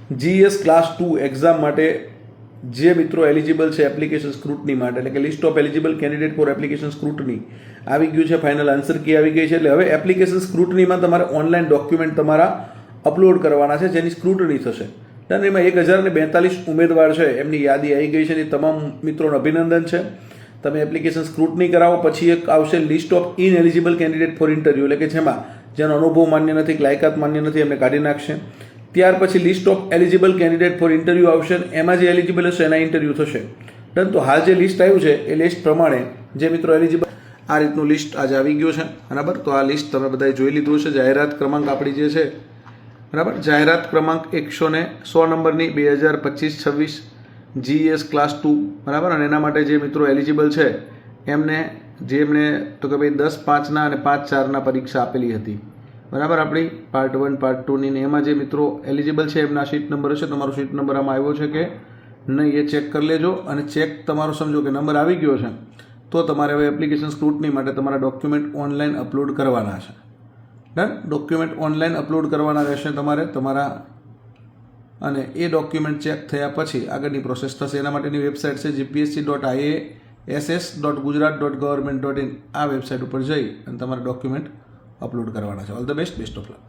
GS class 2 exam માટે જે મિત્રો એલિજિબલ છે એપ્લિકેશન સ્ક્રુટની માટે, એટલે કે list of eligible candidate for application scrutiny આવી ગયું છે, ફાઇનલ આન્સર કી આવી ગઈ છે. એટલે હવે એપ્લિકેશન સ્ક્રુટનીમાં તમારે ઓનલાઈન ડોક્યુમેન્ટ તમારા અપલોડ કરવાના છે જેની સ્ક્રુટની થશે. અને એમાં 1042 ઉમેદવાર છે એમની યાદી આવી ગઈ છે. એ તમામ મિત્રોને અભિનંદન છે. તમે એપ્લિકેશન સ્ક્રુટની કરાવો પછી એક આવશે list of ineligible candidate for interview, એટલે કે જેમાં જેનો અનુભવ માન્ય નથી, લાયકાત માન્ય નથી, એમને કાઢી નાખશે. ત્યાર પછી list of eligible candidate for interview આવશે. એમાં જે એલિજિબલ હશે એના ઇન્ટરવ્યૂ થશે. ડન. તો હાલ જે લિસ્ટ આવ્યું છે એ લિસ્ટ પ્રમાણે જે મિત્રો એલિજિબલ આ રીતનું લિસ્ટ આજે આવી ગયું છે. બરાબર. તો આ લિસ્ટ તમે બધાએ જોઈ લીધું છે. જાહેરાત ક્રમાંક આપણી જે છે, બરાબર, જાહેરાત ક્રમાંક 116 નંબરની 2025-26 GS ક્લાસ 2, બરાબર. અને એના માટે જે મિત્રો એલિજિબલ છે જેમને તો કે ભાઈ 10/5 અને 5/4 પરીક્ષા આપેલી હતી, બરાબર, આપણી પાર્ટ 1 પાર્ટ 2ની ને એમાં જે મિત્રો એલિજિબલ છે એમના સીટ નંબર હશે. તમારો સીટ નંબર આમાં આવ્યો છે કે નહીં એ ચેક કરી લેજો. અને ચેક તમારો સમજો કે નંબર આવી ગયો છે તો તમારે હવે એપ્લિકેશન સ્ક્રુટની માટે તમારા ડોક્યુમેન્ટ ઓનલાઈન અપલોડ કરવાના છે. ડન. ડોક્યુમેન્ટ ઓનલાઈન અપલોડ કરવાના રહેશે તમારે તમારા, અને એ ડોક્યુમેન્ટ ચેક થયા પછી આગળની પ્રોસેસ થશે. એના માટેની વેબસાઇટ છે gpsc.iass.gujarat.government.in. આ વેબસાઇટ ઉપર જઈ અને તમારે ડોક્યુમેન્ટ અપલોડ કરવાના છે. All the best. Best of luck.